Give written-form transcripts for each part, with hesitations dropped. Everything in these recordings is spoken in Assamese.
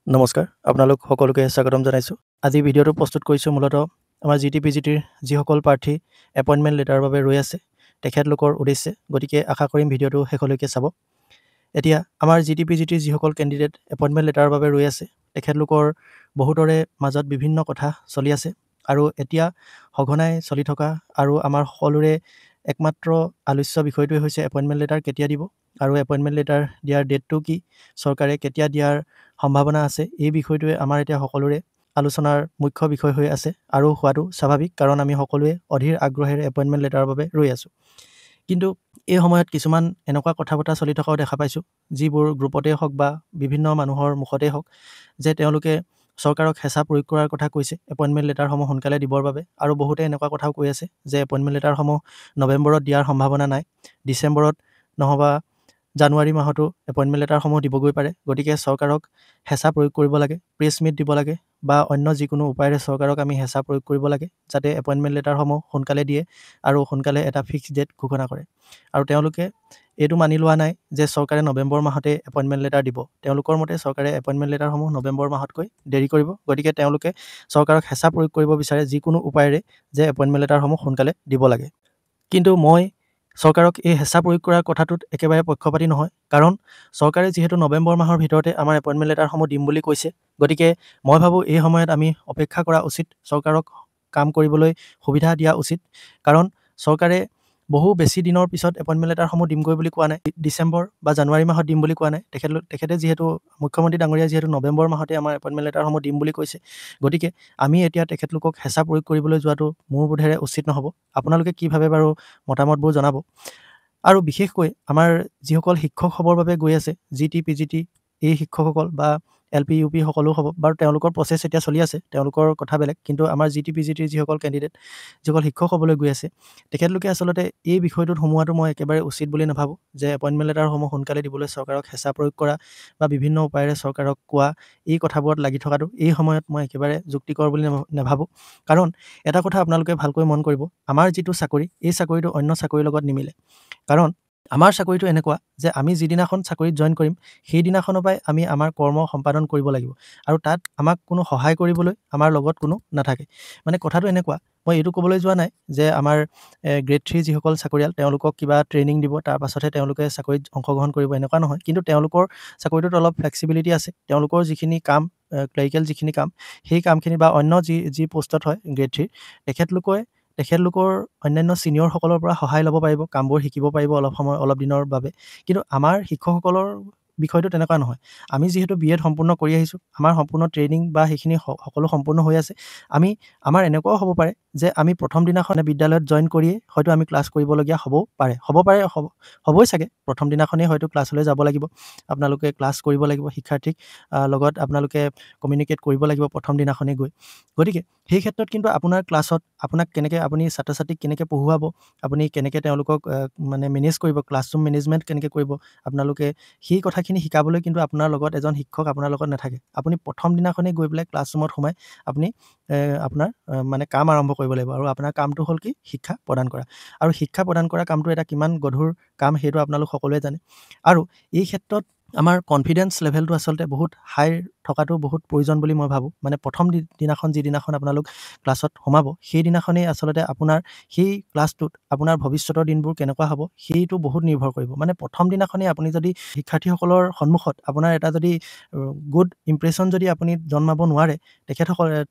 নমস্কাৰ, আপোনালোক সকলোকে স্বাগতম জনাইছোঁ। আজি ভিডিঅ'টো প্ৰস্তুত কৰিছোঁ মূলতঃ আমাৰ GT-PGT-ৰ যিসকল প্ৰাৰ্থী এপইণ্টমেণ্ট লেটাৰৰ বাবে ৰৈ আছে তেখেতলোকৰ উদ্দেশ্যে। গতিকে আশা কৰিম ভিডিঅ'টো শেষলৈকে চাব। এতিয়া আমাৰ GT-PGT-ৰ যিসকল কেণ্ডিডেট এপইণ্টমেণ্ট লেটাৰৰ বাবে ৰৈ আছে তেখেতলোকৰ বহুতৰে মাজত বিভিন্ন কথা চলি আছে আৰু এতিয়া সঘনাই চলি থকা আৰু আমাৰ সকলোৰে একমাত্ৰ আলোচ্য বিষয়টোৱে হৈছে এপইণ্টমেণ্ট লেটাৰ কেতিয়া দিব আৰু এপইণ্টমেণ্ট লেটাৰ দিয়াৰ ডেটটো কি, চৰকাৰে কেতিয়া দিয়াৰ সম্ভাৱনা আছে। এই বিষয়টোৱে আমাৰ এতিয়া সকলোৰে আলোচনাৰ মুখ্য বিষয় হৈ আছে আৰু হোৱাটো স্বাভাৱিক, কাৰণ আমি সকলোৱে অধীৰ আগ্ৰহেৰে এপইণ্টমেণ্ট লেটাৰৰ বাবে ৰৈ আছোঁ। কিন্তু এই সময়ত কিছুমান এনেকুৱা কথা বতৰা চলি থকাও দেখা পাইছোঁ, যিবোৰ গ্ৰুপতেই হওক বা বিভিন্ন মানুহৰ মুখতেই হওক, যে তেওঁলোকে চৰকাৰক হেঁচা প্ৰয়োগ কৰাৰ কথা কৈছে এপইণ্টমেণ্ট লেটাৰসমূহ সোনকালে দিবৰ বাবে। আৰু বহুতে এনেকুৱা কথাও কৈ আছে যে এপইণ্টমেণ্ট লেটাৰসমূহ নৱেম্বৰত দিয়াৰ সম্ভাৱনা নাই, ডিচেম্বৰত নহ'বা জানুৱাৰী মাহতো এপইণ্টমেণ্ট লেটাৰসমূহ দিবগৈ পাৰে। গতিকে চৰকাৰক হেঁচা প্ৰয়োগ কৰিব লাগে, প্ৰেছ মিট দিব লাগে বা অন্য যিকোনো উপায়েৰে চৰকাৰক আমি হেঁচা প্ৰয়োগ কৰিব লাগে, যাতে এপইণ্টমেণ্ট লেটাৰসমূহ সোনকালে দিয়ে আৰু সোনকালে এটা ফিক্স ডেট ঘোষণা কৰে। আৰু তেওঁলোকে এইটো মানি লোৱা নাই যে চৰকাৰে নৱেম্বৰ মাহতে এপইণ্টমেণ্ট লেটাৰ দিব। তেওঁলোকৰ মতে চৰকাৰে এপইণ্টমেণ্ট লেটাৰসমূহ নৱেম্বৰ মাহতকৈ দেৰি কৰিব। গতিকে তেওঁলোকে চৰকাৰক হেঁচা প্ৰয়োগ কৰিব বিচাৰে যিকোনো উপায়েৰে যে এপইণ্টমেণ্ট লেটাৰসমূহ সোনকালে দিব লাগে। কিন্তু মই চৰকাৰক এই হেঁচা প্ৰয়োগ কৰাৰ কথাটোত একেবাৰে পক্ষপাতী নহয়, কাৰণ চৰকাৰে যিহেতু নৱেম্বৰ মাহৰ ভিতৰতে আমাৰ এপইণ্টমেণ্ট লেটাৰসমূহ দিম বুলি কৈছে। গতিকে মই ভাবোঁ এই সময়ত আমি অপেক্ষা কৰা উচিত, চৰকাৰক কাম কৰিবলৈ সুবিধা দিয়া উচিত, কাৰণ চৰকাৰে বহু বেছি দিনৰ পিছত এপইণ্টমেণ্ট লেটাৰসমূহ দিমগৈ বুলি কোৱা নাই, ডিচেম্বৰ বা জানুৱাৰী মাহত দিম বুলি কোৱা নাই। তেখেতে যিহেতু মুখ্যমন্ত্ৰী ডাঙৰীয়া যিহেতু নৱেম্বৰ মাহতে আমাৰ এপইণ্টমেণ্ট লেটাৰসমূহ দিম বুলি কৈছে। গতিকে আমি এতিয়া তেখেতলোকক হেঁচা প্ৰয়োগ কৰিবলৈ যোৱাটো মোৰ বোধেৰে উচিত নহ'ব। আপোনালোকে কি ভাবে বাৰু মতামতবোৰ জনাব। আৰু বিশেষকৈ আমাৰ যিসকল শিক্ষক হ'বৰ বাবে গৈ আছে GT-PGT, এই শিক্ষকসকল বা LP UP সকলো হ'ব বাৰু, তেওঁলোকৰ প্ৰচেছ এতিয়া চলি আছে, তেওঁলোকৰ কথা বেলেগ। কিন্তু আমাৰ GT-PGT-ৰ যিসকল কেণ্ডিডেট, যিসকল শিক্ষক হ'বলৈ গৈ আছে, তেখেতলোকে আচলতে এই বিষয়টোত সোমোৱাটো মই একেবাৰে উচিত বুলি নাভাবোঁ, যে এপইণ্টমেণ্ট লেটাৰসমূহ সোনকালে দিবলৈ চৰকাৰক হেঁচা প্ৰয়োগ কৰা বা বিভিন্ন উপায়েৰে চৰকাৰক কোৱা, এই কথাবোৰত লাগি থকাটো এই সময়ত মই একেবাৰে যুক্তিকৰ বুলি নাভাবোঁ। কাৰণ এটা কথা আপোনালোকে ভালকৈ মন কৰিব, আমাৰ যিটো চাকৰি, এই চাকৰিটো অন্য চাকৰিৰ লগত নিমিলে। কাৰণ আমাৰ চাকৰিটো এনেকুৱা যে আমি যিদিনাখন চাকৰিত জইন কৰিম সেইদিনাখনৰ পৰাই আমি আমাৰ কৰ্ম সম্পাদন কৰিব লাগিব, আৰু তাত আমাক কোনো সহায় কৰিবলৈ আমাৰ লগত কোনো নাথাকে। মানে কথাটো এনেকুৱা, মই এইটো ক'বলৈ যোৱা নাই যে আমাৰ গ্ৰেড 3 যিসকল চাকৰিয়াল তেওঁলোকক কিবা ট্ৰেইনিং দিব, তাৰ পাছতহে তেওঁলোকে চাকৰিত অংশগ্ৰহণ কৰিব, এনেকুৱা নহয়। কিন্তু তেওঁলোকৰ চাকৰিটোত অলপ ফ্লেক্সিবিলিটি আছে। তেওঁলোকৰ যিখিনি কাম, ক্লেৰিকেল যিখিনি কাম, সেই কামখিনি বা অন্য যি পোষ্টত হয় গ্ৰেড 3, তেখেতলোকৰ অন্যান্য ছিনিয়ৰসকলৰ পৰা সহায় ল'ব পাৰিব, কামবোৰ শিকিব পাৰিব অলপ দিনৰ বাবে। কিন্তু আমাৰ শিক্ষকসকলৰ বিষয়টো তেনেকুৱা নহয়। আমি যিহেতু BEd সম্পূৰ্ণ কৰি আহিছোঁ, আমাৰ সম্পূৰ্ণ ট্ৰেইনিং বা সেইখিনি সকলো সম্পূৰ্ণ হৈ আছে। আমাৰ এনেকুৱাও হ'ব পাৰে যে আমি প্ৰথম দিনাখন বিদ্যালয়ত জইন কৰিয়ে হয়তো আমি ক্লাছ কৰিবলগীয়া হ'বই চাগে। প্ৰথম দিনাখনেই হয়তো ক্লাছলৈ যাব লাগিব, আপোনালোকে ক্লাছ কৰিব লাগিব, শিক্ষাৰ্থীক লগত আপোনালোকে কমিউনিকেট কৰিব লাগিব প্ৰথম দিনাখনেই গৈ। গতিকে সেই ক্ষেত্ৰত কিন্তু আপোনাৰ ক্লাছত আপুনি ছাত্ৰ ছাত্ৰীক কেনেকৈ পঢ়ুৱাব, আপুনি কেনেকৈ তেওঁলোকক মানে মেনেজ কৰিব, ক্লাছৰুম মেনেজমেণ্ট কেনেকৈ কৰিব, আপোনালোকে সেই কথাখিনি শিকাবলৈ কিন্তু আপোনাৰ লগত এজন শিক্ষক আপোনাৰ লগত নাথাকে। আপুনি প্ৰথম দিনাখনেই গৈ পেলাই ক্লাছৰুমত সোমাই আপুনি আপোনাৰ মানে কাম আৰম্ভ কৰিব লাগিব, আৰু আপোনাৰ কামটো হ'ল কি, শিক্ষা প্ৰদান কৰা। আৰু শিক্ষা প্ৰদান কৰা কামটো এটা কিমান গধুৰ কাম সেইটো আপোনালোক সকলোৱে জানে। আৰু এই ক্ষেত্ৰত আমাৰ কনফিডেঞ্চ লেভেলটো আচলতে বহুত হাই থকাটো বহুত প্ৰয়োজন বুলি মই ভাবোঁ। মানে প্ৰথম দিনাখন যিদিনাখন আপোনালোক ক্লাছত সোমাব, সেইদিনাখনেই আচলতে আপোনাৰ সেই ক্লাছটোত আপোনাৰ ভৱিষ্যতৰ দিনবোৰ কেনেকুৱা হ'ব সেইটো বহুত নিৰ্ভৰ কৰিব। মানে প্ৰথম দিনাখনেই আপুনি যদি শিক্ষাৰ্থীসকলৰ সন্মুখত আপোনাৰ এটা যদি গুড ইমপ্ৰেশ্যন যদি আপুনি জন্মাব নোৱাৰে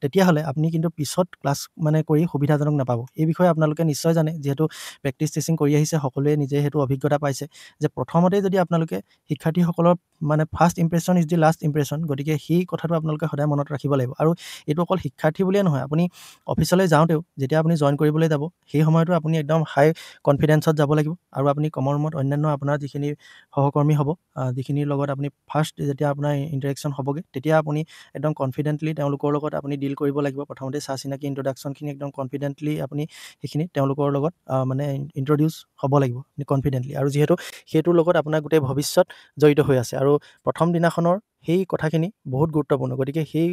তেতিয়াহ'লে আপুনি কিন্তু পিছত ক্লাছ মানে কৰি সুবিধাজনক নাপাব। এই বিষয়ে আপোনালোকে নিশ্চয় জানে, যিহেতু প্ৰেক্টিছ টিচিং কৰি আহিছে, সকলোৱে নিজে সেইটো অভিজ্ঞতা পাইছে, যে প্ৰথমতেই যদি আপোনালোকে শিক্ষাৰ্থীসকলৰ মানে first impression is the last impression. গতিকে সেই কথাটো আপোনালোকে সদায় মনত ৰাখিব লাগিব। আৰু এইটো অকল শিক্ষাৰ্থী বুলিয়ে নহয়, আপুনি অফিচলৈ যাওঁতেও যেতিয়া আপুনি জইন কৰিবলৈ যাব, সেই সময়তো আপুনি একদম হাই কনফিডেঞ্চত যাব লাগিব। আৰু আপুনি কমৰ ৰুমত অন্যান্য আপোনাৰ যিখিনি সহকৰ্মী হ'ব, যিখিনিৰ লগত আপুনি ফাৰ্ষ্ট যেতিয়া আপোনাৰ ইণ্টাৰেকশ্যন হ'বগৈ, তেতিয়া আপুনি একদম কনফিডেণ্টলি তেওঁলোকৰ লগত আপুনি ডিল কৰিব লাগিব। প্ৰথমতে চা চিনাকি ইণ্ট্ৰডাকশ্যনখিনি একদম কনফিডেণ্টলি আপুনি সেইখিনি তেওঁলোকৰ লগত মানে ইণ্ট্ৰডিউচ হ'ব লাগিব কনফিডেণ্টলি, আৰু যিহেতু সেইটোৰ লগত আপোনাৰ গোটেই ভৱিষ্যত জড়িত হৈ আছে আৰু প্ৰথম দিনাখনৰ সেই কথাখিনি বহুত গুৰুত্বপূৰ্ণ, গতিকে সেই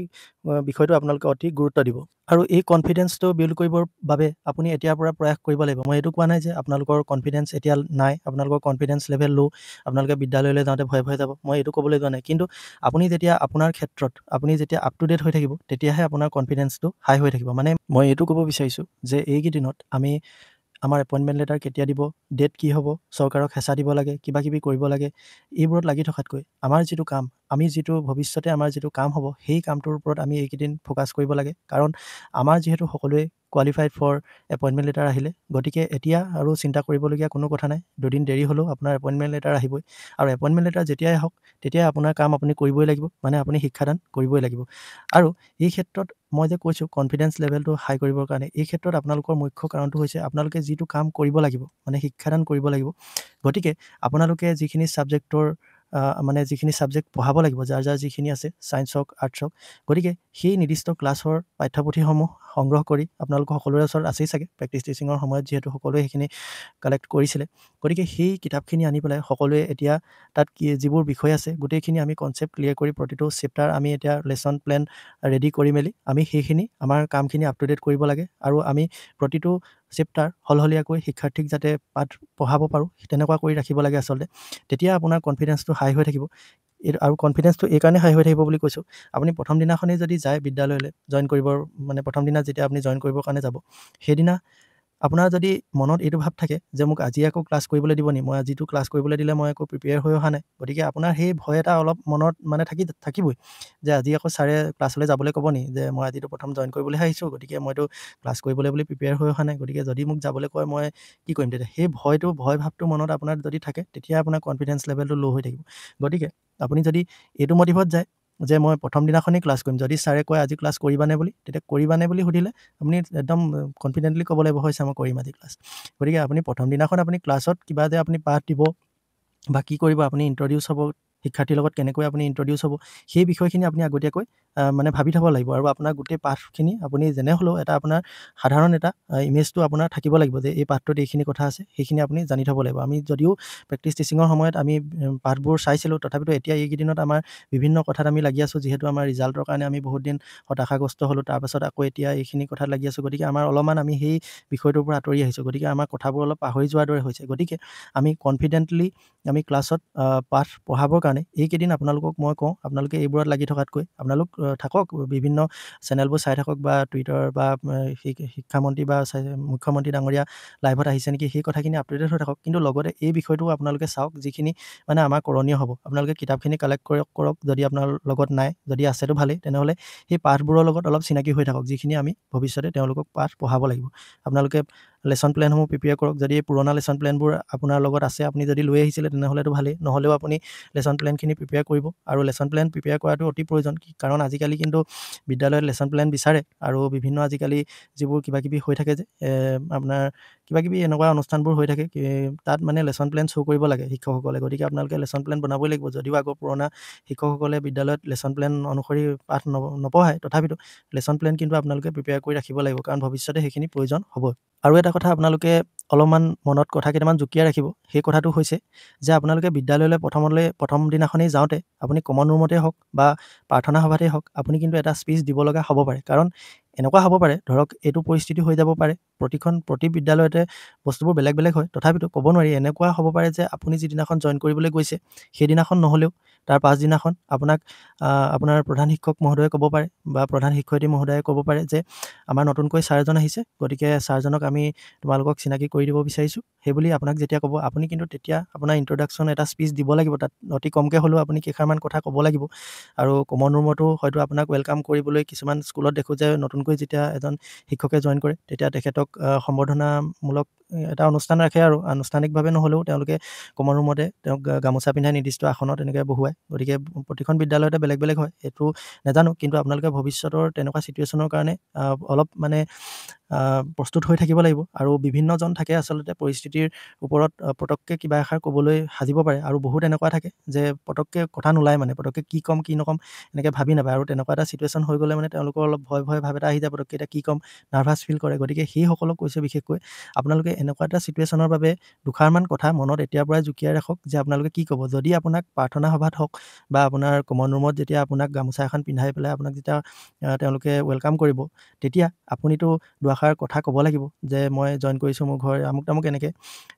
বিষয়টো আপোনালোকে অতি গুৰুত্ব দিব। আৰু এই কনফিডেন্সটো বিল্ড কৰিবৰ বাবে আপুনি এতিয়াৰ পৰা প্ৰয়াস কৰিব লাগিব। মই এইটো কোৱা নাই যে আপোনালোকৰ কনফিডেন্স এতিয়া নাই, আপোনালোকৰ কনফিডেন্স লেভেল ল', আপোনালোকে বিদ্যালয়লৈ যাওঁতে ভয় ভয় যাব, মই এইটো ক'বলৈ যোৱা নাই। কিন্তু আপুনি যেতিয়া আপোনাৰ ক্ষেত্ৰত আপুনি যেতিয়া আপ টু ডেট হৈ থাকিব, তেতিয়াহে আপোনাৰ কনফিডেন্সটো হাই হৈ থাকিব। মানে মই এইটো ক'ব বিচাৰিছোঁ যে এইকেইদিনত আমি আমাৰ এপইণ্টমেণ্ট লেটাৰ কেতিয়া দিব, ডেট কি হ'ব, চৰকাৰক হেঁচা দিব লাগে, কিবা কিবি কৰিব লাগে, এইবোৰত লাগি থকাতকৈ আমাৰ যিটো কাম, আমি যিটো ভৱিষ্যতে আমাৰ যিটো কাম হ'ব, সেই কামটোৰ ওপৰত আমি এইকেইদিন ফ'কাছ কৰিব লাগে। কাৰণ আমাৰ যিহেতু সকলোৱে কোৱালিফাইড ফৰ এপইণ্টমেণ্ট লেটাৰ আহিলে, গতিকে এতিয়া আৰু চিন্তা কৰিবলগীয়া কোনো কথা নাই। দুদিন দেৰি হ'লেও আপোনাৰ এপইণ্টমেণ্ট লেটাৰ আহিবই, আৰু এপইণ্টমেণ্ট লেটাৰ যেতিয়াই আহক তেতিয়াই আপোনাৰ কাম আপুনি কৰিবই লাগিব, মানে আপুনি শিক্ষাদান কৰিবই লাগিব। আৰু এই ক্ষেত্ৰত মই যে কৈছোঁ কনফিডেন্স লেভেলটো হাই কৰিবৰ কাৰণে, এই ক্ষেত্ৰত আপোনালোকৰ মুখ্য কাৰণটো হৈছে আপোনালোকে যিটো কাম কৰিব লাগিব, মানে শিক্ষাদান কৰিব লাগিব, গতিকে আপোনালোকে যিখিনি ছাবজেক্টৰ মানে যিখিনি ছাবজেক্ট পঢ়াব লাগিব, যাৰ যাৰ যিখিনি আছে, ছায়েন্স হওক আৰ্টছ হওক, গতিকে সেই নিৰ্দিষ্ট ক্লাছৰ পাঠ্যপুথিসমূহ সংগ্ৰহ কৰি আপোনালোকৰ সকলোৰে ওচৰত আছেই চাগে, প্ৰেক্টিছ টিচিঙৰ সময়ত যিহেতু সকলোৱে সেইখিনি কালেক্ট কৰিছিলে, গতিকে সেই কিতাপখিনি আনি পেলাই সকলোৱে এতিয়া তাত যিবোৰ বিষয় আছে গোটেইখিনি আমি কনচেপ্ট ক্লিয়াৰ কৰি প্ৰতিটো চেপ্টাৰ আমি এতিয়া লেচন প্লেন ৰেডি কৰি মেলি আমি সেইখিনি আমাৰ কামখিনি আপ টু ডেট কৰিব লাগে। আৰু আমি প্ৰতিটো চেপ্টাৰ সলসলীয়াকৈ শিক্ষাৰ্থীক যাতে পাঠ পঢ়াব পাৰোঁ তেনেকুৱা কৰি ৰাখিব লাগে আচলতে, তেতিয়া আপোনাৰ কনফিডেন্সটো হাই হৈ থাকিব। আৰু কনফিডেন্সটো এই কাৰণে হাই হৈ থাকিব বুলি কৈছোঁ, আপুনি প্ৰথম দিনাখনেই যদি যায় বিদ্যালয়লৈ জইন কৰিবৰ, মানে প্ৰথম দিনা যেতিয়া আপুনি জইন কৰিবৰ কাৰণে যাব, সেইদিনা আপোনাৰ যদি মনত এইটো ভাৱ থাকে যে মোক আজি আকৌ ক্লাছ কৰিবলৈ দিব নি, মই আজিতো ক্লাছ কৰিবলৈ দিলে মই আকৌ প্ৰিপেয়াৰ হৈ অহা নাই, গতিকে আপোনাৰ সেই ভয় এটা অলপ মনত মানে থাকিবই যে আজি আকৌ ছাৰে ক্লাছলৈ যাবলৈ ক'ব নি, যে মই আজিতো প্ৰথম জইন কৰিবলৈহে আহিছোঁ, গতিকে মইতো ক্লাছ কৰিবলৈ বুলি প্ৰিপেয়াৰ হৈ অহা নাই, গতিকে যদি মোক যাবলৈ কয় মই কি কৰিম তেতিয়া। সেই ভয় ভাৱটো মনত আপোনাৰ যদি থাকে, তেতিয়া আপোনাৰ কনফিডেন্স লেভেলটো ল' হৈ থাকিব। গতিকে আপুনি যদি এইটো মটিভত যায় যে মই প্ৰথম দিনাখনেই ক্লাছ কৰিম, যদি ছাৰে কয় আজি ক্লাছ কৰিবানে বুলি, তেতিয়া কৰিবানে বুলি সুধিলে আপুনি একদম কনফিডেণ্টলি ক'ব লাগিব হৈছে মই কৰিম আজি ক্লাছ। গতিকে আপুনি প্ৰথম দিনাখন আপুনি ক্লাছত কিবা যে আপুনি পাঠ দিব বা কি কৰিব, আপুনি ইণ্ট্ৰডিউচ হ'ব, শিক্ষাৰ্থীৰ লগত কেনেকৈ আপুনি ইণ্ট্ৰডিউচ হ'ব, সেই বিষয়খিনি আপুনি আগতীয়াকৈ মানে ভাবি থ'ব লাগিব। আৰু আপোনাৰ গোটেই পাঠখিনি আপুনি যেনে হ'লেও এটা আপোনাৰ সাধাৰণ এটা ইমেজটো আপোনাৰ থাকিব লাগিব যে এই পাঠটোত এইখিনি কথা আছে, সেইখিনি আপুনি জানি থ'ব লাগিব। আমি যদিও প্ৰেক্টিছ টিচিঙৰ সময়ত আমি পাঠবোৰ চাইছিলোঁ, তথাপিতো এতিয়া এইকেইদিনত আমাৰ বিভিন্ন কথাত আমি লাগি আছোঁ, যিহেতু আমাৰ ৰিজাল্টৰ কাৰণে আমি বহুত দিন হতাশাগ্ৰস্ত হ'লোঁ, তাৰপাছত আকৌ এতিয়া এইখিনি কথাত লাগি আছোঁ, গতিকে আমাৰ অলপমান আমি সেই বিষয়টোৰ পৰা আঁতৰি আহিছোঁ, গতিকে আমাৰ কথাবোৰ অলপ পাহৰি যোৱাৰ দৰে হৈছে। গতিকে আমি কনফিডেণ্টলি আমি ক্লাছত পাঠ পঢ়াবৰ কাৰণে এইকেইদিন আপোনালোকক মই কওঁ, আপোনালোকে এইবোৰত লাগি থকাতকৈ আপোনালোক থাকক, বিভিন্ন চেনেলবোৰ চাই থাকক, বা টুইটাৰ বা শিক্ষামন্ত্ৰী বা মুখ্যমন্ত্ৰী ডাঙৰীয়া লাইভত আহিছে নেকি, সেই কথাখিনি আপ টু ডেট হৈ থাকক। কিন্তু লগতে এই বিষয়টো আপোনালোকে চাওক যিখিনি মানে আমাৰ কৰণীয় হ'ব। আপোনালোকে কিতাপখিনি কালেক্ট কৰক, যদি আপোনাৰ লগত নাই, যদি আছেতো ভালেই, তেনেহ'লে সেই পাঠবোৰৰ লগত অলপ চিনাকি হৈ থাকক, যিখিনি আমি ভৱিষ্যতে তেওঁলোকক পাঠ পঢ়াব লাগিব। আপোনালোকে লেচন প্লেনসমূহ প্ৰিপেয়াৰ কৰক, যদি পুৰণা লেচন প্লেনবোৰ আপোনাৰ লগত আছে, আপুনি যদি লৈ আহিছিলে তেনেহ'লেতো ভালেই, নহ'লেও আপুনি লেচন প্লেনখিনি প্ৰিপেয়াৰ কৰিব। আৰু লেচন প্লেন প্ৰিপেয়াৰ কৰাটো অতি প্ৰয়োজন, কাৰণ আজিকালি কিন্তু বিদ্যালয়ত লেচন প্লেন বিচাৰে, আৰু বিভিন্ন আজিকালি যিবোৰ কিবাকিবি হৈ থাকে যে আপোনাৰ কিবাকিবি এনেকুৱা অনুষ্ঠানবোৰ হৈ থাকে, তাত মানে লেচন প্লেন শ্ব' কৰিব লাগে শিক্ষকসকলে, গতিকে আপোনালোকে লেচন প্লেন বনাবই লাগিব। যদিও আগৰ পুৰণা শিক্ষকসকলে বিদ্যালয়ত লেচন প্লেন অনুসৰি পাঠ নপঢ়ায়, তথাপিতো লেচন প্লেন কিন্তু আপোনালোকে প্ৰিপেয়াৰ কৰি ৰাখিব লাগিব, কাৰণ ভৱিষ্যতে সেইখিনি প্ৰয়োজন হ'ব। আৰু এটা কথা আপোনালোকে অলপমান মনত কথা কেইটামান জুকিয়াই ৰাখিব, সেই কথাটো হৈছে যে আপোনালোকে বিদ্যালয়লৈ প্ৰথম দিনাখনেই যাওঁতে আপুনি কমন ৰুমতেই হওক বা প্ৰাৰ্থনা সভাতেই হওক, আপুনি কিন্তু এটা স্পীচ দিব লগা হ'ব পাৰে। কাৰণ এনেকুৱা হ'ব পাৰে, ধৰক এইটো পৰিস্থিতি হৈ যাব পাৰে, প্ৰতি বিদ্যালয়তে বস্তুবোৰ বেলেগ বেলেগ হয়, তথাপিতো ক'ব নোৱাৰি, এনেকুৱা হ'ব পাৰে যে আপুনি যিদিনাখন জইন কৰিবলৈ গৈছে সেইদিনাখন নহ'লেও তাৰ পাছদিনাখন আপোনাক আপোনাৰ প্ৰধান শিক্ষক মহোদয়ে ক'ব পাৰে বা প্ৰধান শিক্ষয়িত্ৰী মহোদয়ে ক'ব পাৰে যে আমাৰ নতুনকৈ ছাৰ এজন আহিছে, গতিকে ছাৰজনক আমি তোমালোকক চিনাকি কৰি দিব বিচাৰিছোঁ, সেইবুলি আপোনাক যেতিয়া ক'ব, আপুনি কিন্তু তেতিয়া আপোনাৰ ইণ্ট্ৰডাকশ্যন এটা স্পীচ দিব লাগিব, তাত অতি কমকৈ হ'লেও আপুনি কেইষাৰমান কথা ক'ব লাগিব। আৰু কমন ৰুমতো হয়তো আপোনাক ৱেলকাম কৰিবলৈ কিছুমান স্কুলত দেখোঁ যে নতুনকৈ যেতিয়া এজন শিক্ষকে জইন কৰে, তেতিয়া তেখেতক সম্বৰ্ধনামূলক এটা অনুষ্ঠান ৰাখে, আৰু আনুষ্ঠানিকভাৱে নহ'লেও তেওঁলোকে কমন ৰুমতে তেওঁক গামোচা পিন্ধাই নিৰ্দিষ্ট আসনত এনেকৈ বহুৱায়। গতিকে প্ৰতিখন বিদ্যালয়তে বেলেগ বেলেগ হয়, এইটো নাজানো, কিন্তু আপোনালোকে ভৱিষ্যতৰ তেনেকুৱা ছিটুৱেশ্যনৰ কাৰণে অলপ মানে প্ৰস্তুত হৈ থাকিব লাগিব। আৰু বিভিন্নজন থাকে আচলতে পৰিস্থিতিৰ ওপৰত পটককৈ কিবা এষাৰ ক'বলৈ সাজিব পাৰে, আৰু বহুত এনেকুৱা থাকে যে পটককৈ কথা নোলায়, মানে পটককৈ কি ক'ম কি নক'ম এনেকৈ ভাবি নাপায়, আৰু তেনেকুৱা এটা ছিটুৱেশ্যন হৈ গ'লে মানে তেওঁলোকৰ অলপ ভয় ভাৱ এটা আহি যায়, পটককৈ এতিয়া কি ক'ম, নাৰ্ভাছ ফিল কৰে। গতিকে সেইসকলক কৈছে বিশেষকৈ আপোনালোকে এনেকুৱা এটা ছিটুৱেশ্যনৰ বাবে দুষাৰমান কথা মনত এতিয়াৰ পৰাই জুকিয়াই ৰাখক যে আপোনালোকে কি ক'ব। যদি আপোনাক প্ৰাৰ্থনা সভাত হওক বা আপোনাৰ কমন ৰুমত যেতিয়া আপোনাক গামোচা এখন পিন্ধাই পেলাই আপোনাক যেতিয়া তেওঁলোকে ৱেলকাম কৰিব, তেতিয়া আপুনিতো দুআষাৰ কথা ক'ব লাগিব যে মই জইন কৰিছোঁ, মোৰ ঘৰ আমুক তামুক এনেকৈ।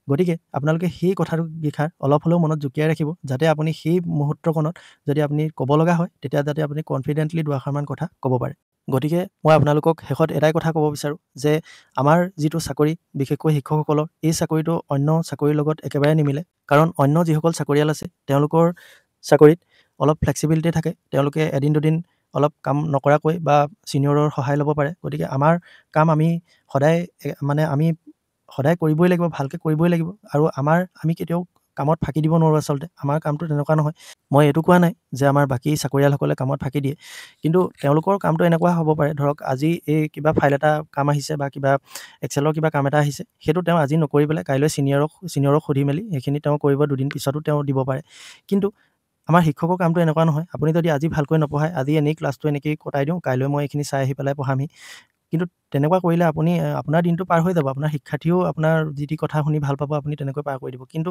গতিকে আপোনালোকে সেই কথাটো বিষাৰ অলপ হ'লেও মনত জুকিয়াই ৰাখিব, যাতে আপুনি সেই মুহূৰ্তকণত যদি আপুনি ক'ব লগা হয়, তেতিয়া যাতে আপুনি কনফিডেণ্টলি দুআষাৰমান কথা ক'ব পাৰে। গতিকে মই আপোনালোকক শেষত এটাই কথা ক'ব বিচাৰোঁ যে আমাৰ যিটো চাকৰি, বিশেষকৈ শিক্ষকসকলৰ, এই চাকৰিটো অন্য চাকৰিৰ লগত একেবাৰে নিমিলে। কাৰণ অন্য যিসকল চাকৰিয়াল আছে তেওঁলোকৰ চাকৰিত অলপ ফ্লেক্সিবিলিটি থাকে, তেওঁলোকে এদিন দুদিন অলপ কাম নকৰাকৈ বা ছিনিয়ৰৰ সহায় ল'ব পাৰে। গতিকে আমাৰ কাম আমি সদায় কৰিবই লাগিব, ভালকৈ কৰিবই লাগিব। আৰু আমি কেতিয়াও কামত ফাঁকি দিব নোৱাৰোঁ। আচলতে আমাৰ কামটো তেনেকুৱা নহয়। মই এইটো কোৱা নাই যে আমাৰ বাকী চাকৰিয়ালসকলে কামত ফাঁকি দিয়ে, কিন্তু তেওঁলোকৰ কামটো এনেকুৱা হ'ব পাৰে, ধৰক আজি এই কিবা ফাইল এটা কাম আহিছে বা কিবা এক্সেলৰ কিবা কাম এটা আহিছে, সেইটো তেওঁ আজি নকৰি পেলাই কাইলৈ ছিনিয়ৰক সুধি মেলি সেইখিনি তেওঁ কৰিব, দুদিন পিছতো তেওঁ দিব পাৰে। কিন্তু আমাৰ শিক্ষকৰ কামটো এনেকুৱা নহয়। আপুনি যদি আজি ভালকৈ নপঢ়ায়, আজি এনেই ক্লাছটো এনেকৈয়ে কটাই দিওঁ, কাইলৈ মই এইখিনি চাই আহি পেলাই পঢ়ামহি, কিন্তু তেনেকুৱা কৰিলে আপুনি আপোনাৰ দিনটো পাৰ হৈ যাব। আপোনাৰ শিক্ষাৰ্থীও আপোনাৰ যি কথা শুনি ভাল পাব, আপুনি তেনেকৈ পাৰ কৰি দিব। কিন্তু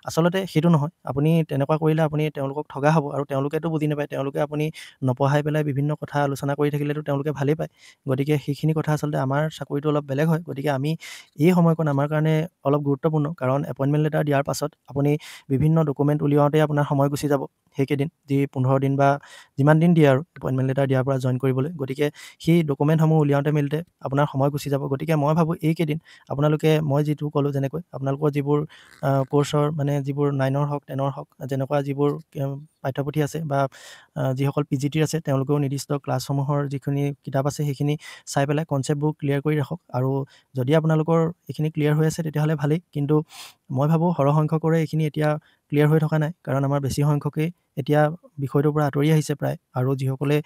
আচলতে সেইটো নহয়। আপুনি তেনেকুৱা কৰিলে আপুনি তেওঁলোকক ঠগা হ'ব, আৰু তেওঁলোকেতো বুজি নাপায়। তেওঁলোকে আপুনি নপঢ়াই পেলাই বিভিন্ন কথা আলোচনা কৰি থাকিলেতো তেওঁলোকে ভালেই পায়। গতিকে সেইখিনি কথা আচলতে আমাৰ চাকৰিটো অলপ বেলেগ হয়। গতিকে আমি এই সময়কণ আমাৰ কাৰণে অলপ গুৰুত্বপূৰ্ণ, কাৰণ এপইণ্টমেণ্ট লেটাৰ দিয়াৰ পাছত আপুনি বিভিন্ন ডকুমেণ্ট উলিয়াওঁতেই আপোনাৰ সময় গুচি যাব সেইকেইদিন, যি 15 দিন বা যিমান দিন দিয়ে আৰু এপইণ্টমেণ্ট লেটাৰ দিয়াৰ পৰা জইন কৰিবলৈ। গতিকে সেই ডকুমেণ্টসমূহ উলিয়াওঁতে মেলোতে আপোনাৰ সময় গুচি যাব। গতিকে মই ভাবোঁ এইকেইদিন আপোনালোকে, মই যিটো ক'লোঁ যেনেকৈ আপোনালোকৰ যিবোৰ কোৰ্চৰ মানে যিবোৰ 9ৰ হওক 10ৰ হওক, যেনেকুৱা যিবোৰ পাঠ্যপুথি আছে বা যিসকল PGTৰ আছে, তেওঁলোকেও নিৰ্দিষ্ট ক্লাছসমূহৰ যিখিনি কিতাপ আছে সেইখিনি চাই পেলাই কনচেপ্টবোৰ ক্লিয়াৰ কৰি ৰাখক। আৰু যদি আপোনালোকৰ এইখিনি ক্লিয়াৰ হৈ আছে তেতিয়াহ'লে ভালেই, কিন্তু মই ভাবোঁ সৰহ সংখ্যকৰে এইখিনি এতিয়া ক্লিয়াৰ হৈ থকা নাই, কাৰণ আমাৰ বেছি সংখ্যকেই এতিয়া বিষয়টোৰ পৰা আঁতৰি আহিছে প্ৰায়। আৰু যিসকলে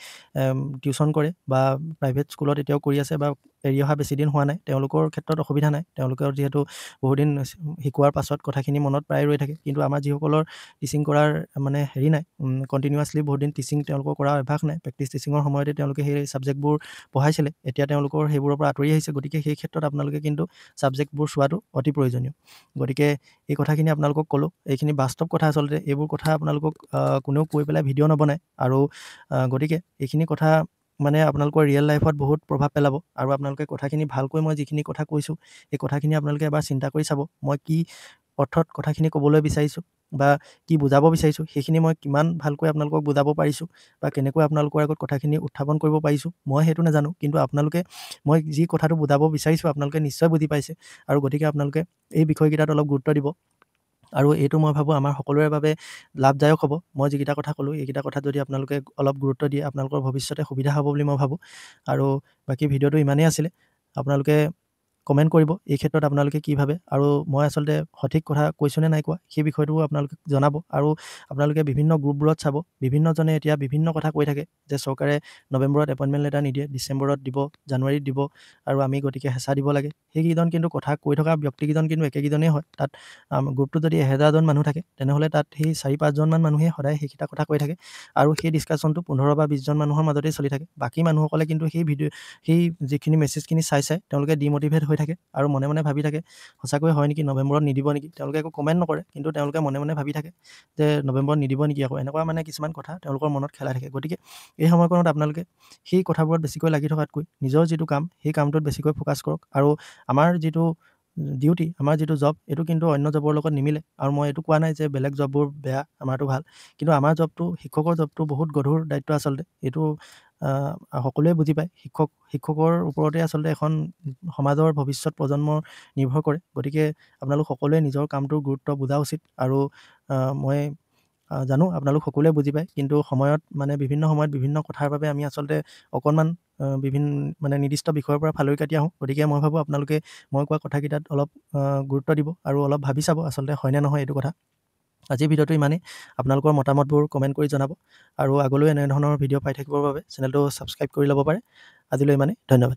টিউশ্যন কৰে বা প্ৰাইভেট স্কুলত এতিয়াও কৰি আছে বা এৰি অহা বেছিদিন হোৱা নাই, তেওঁলোকৰ ক্ষেত্ৰত অসুবিধা নাই। তেওঁলোকৰ যিহেতু বহুদিন শিকোৱাৰ পাছত কথাখিনি মনত প্ৰায় ৰৈ থাকে। কিন্তু আমাৰ যিসকলৰ টিচিং কৰাৰ মানে হেৰি নাই, কণ্টিনিউৱাছলি বহুত দিন টিচিং তেওঁলোকৰ কৰাৰ অভ্যাস নাই, প্ৰেক্টিছ টিচিঙৰ সময়তে তেওঁলোকে সেই ছাবজেক্টবোৰ পঢ়াইছিলে, এতিয়া তেওঁলোকৰ সেইবোৰৰ পৰা আঁতৰি আহিছে। গতিকে সেই ক্ষেত্ৰত আপোনালোকে কিন্তু ছাবজেক্টবোৰ চোৱাটো অতি প্ৰয়োজনীয়। গতিকে এই কথাখিনি আপোনালোকক ক'লোঁ। এইখিনি বাস্তৱ কথা আচলতে। এইবোৰ কথা আপোনালোকক কোনেও কৈ পেলাই ভিডিঅ' নবনায়। আৰু গতিকে এইখিনি কথা মানে আপোনালোকৰ ৰিয়েল লাইফত বহুত প্ৰভাৱ পেলাব। আৰু আপোনালোকে কথাখিনি ভালকৈ, মই যিখিনি কথা কৈছোঁ এই কথাখিনি আপোনালোকে এবাৰ চিন্তা কৰি চাব, মই কি অৰ্থত কথাখিনি ক'বলৈ বিচাৰিছোঁ বা কি বুজাব বিচাৰিছোঁ, সেইখিনি মই কিমান ভালকৈ আপোনালোকক বুজাব পাৰিছোঁ বা কেনেকৈ আপোনালোকৰ আগত কথাখিনি উত্থাপন কৰিব পাৰিছোঁ, মই সেইটো নাজানো। কিন্তু মই যি কথাটো বুজাব বিচাৰিছোঁ আপোনালোকে নিশ্চয় বুজি পাইছে। আৰু গতিকে আপোনালোকে এই বিষয়কেইটাত অলপ গুৰুত্ব দিব। আৰু এইটো মই ভাবোঁ আমাৰ সকলোৰে বাবে লাভদায়ক হ'ব। মই যিকেইটা কথা ক'লোঁ এইকেইটা কথাত যদি আপোনালোকে অলপ গুৰুত্ব দিয়ে, আপোনালোকৰ ভৱিষ্যতে সুবিধা হ'ব বুলি মই ভাবোঁ। আৰু বাকী ভিডিঅ'টো ইমানেই আছিলে। আপোনালোকে কমেণ্ট কৰিব এই ক্ষেত্ৰত আপোনালোকে কি ভাবে, আৰু মই আচলতে সঠিক কথা কৈছোঁ নে নাই কোৱা সেই বিষয়টোও আপোনালোকে জনাব। আৰু আপোনালোকে বিভিন্ন গ্ৰুপবোৰত চাব, বিভিন্নজনে এতিয়া বিভিন্ন কথা কৈ থাকে যে চৰকাৰে নৱেম্বৰত এপইণ্টমেণ্ট লেটাৰ নিদিয়ে, ডিচেম্বৰত দিব, জানুৱাৰীত দিব, আৰু আমি গতিকে হেঁচা দিব লাগে। সেইকেইজন কিন্তু কথা কৈ থকা ব্যক্তিকেইজন কিন্তু একেকেইজনেই হয়। তাত গ্ৰুপটোত যদি 1000জন মানুহ থাকে, তেনেহ'লে তাত সেই 4-5জনমান মানুহে সদায় সেইকেইটা কথা কৈ থাকে, আৰু সেই ডিছকাশ্যনটো 15 বা 20জন মানুহৰ মাজতেই চলি থাকে। বাকী মানুহসকলে কিন্তু সেই যিখিনি মেছেজখিনি চাই তেওঁলোকে ডিম'টিভেট হৈ থাকে আৰু মনে মনে ভাবি থাকে সঁচাকৈ হয় নেকি, নৱেম্বৰত নিদিব নেকি। তেওঁলোকে একো কমেণ্ট নকৰে, কিন্তু তেওঁলোকে মনে মনে ভাবি থাকে যে নৱেম্বৰত নিদিব নেকি আকৌ, এনেকুৱা মানে কিছুমান কথা তেওঁলোকৰ মনত খেলাই থাকে। গতিকে এই সময়কণত আপোনালোকে সেই কথাবোৰত বেছিকৈ লাগি থকাতকৈ নিজৰ যিটো কাম সেই কামটোত বেছিকৈ ফ'কাছ কৰক। আৰু আমাৰ যিটো ডিউটি, আমাৰ যিটো জব, এইটো কিন্তু অন্য জবৰ লগত নিমিলে। আৰু মই এইটো কোৱা নাই যে বেলেগ জববোৰ বেয়া, আমাৰটো ভাল, কিন্তু আমাৰ জবটো, শিক্ষকৰ জবটো বহুত গধুৰ দায়িত্ব আচলতে। এইটো সকলোৱে বুজি পায়। শিক্ষকৰ ওপৰতে আচলতে এখন সমাজৰ ভৱিষ্যত প্ৰজন্ম নিৰ্ভৰ কৰে। গতিকে আপোনালোক সকলোৱে নিজৰ কামটোৰ গুৰুত্ব বুজা উচিত। আৰু মই জানো আপোনালোক সকলোৱে বুজি পায়, কিন্তু বিভিন্ন সময়ত বিভিন্ন কথাৰ বাবে আমি আচলতে অকণমান মানে নিৰ্দিষ্ট বিষয়ৰ পৰা ফালৰি কাটি আহোঁ। গতিকে মই ভাবোঁ আপোনালোকে মই কোৱা কথাকেইটাত অলপ গুৰুত্ব দিব আৰু অলপ ভাবি চাব আচলতে হয়নে নহয় এইটো কথা। আজিৰ ভিডিঅ'টো ইমানেই। আপোনালোকৰ মতামতবোৰ কমেণ্ট কৰি জনাব, আৰু আগলৈ এনেধৰণৰ ভিডিঅ' পাই থাকিবৰ বাবে চেনেলটো ছাবস্ক্ৰাইব কৰি ল'ব পাৰে। আজিলৈ ইমানেই, ধন্যবাদ।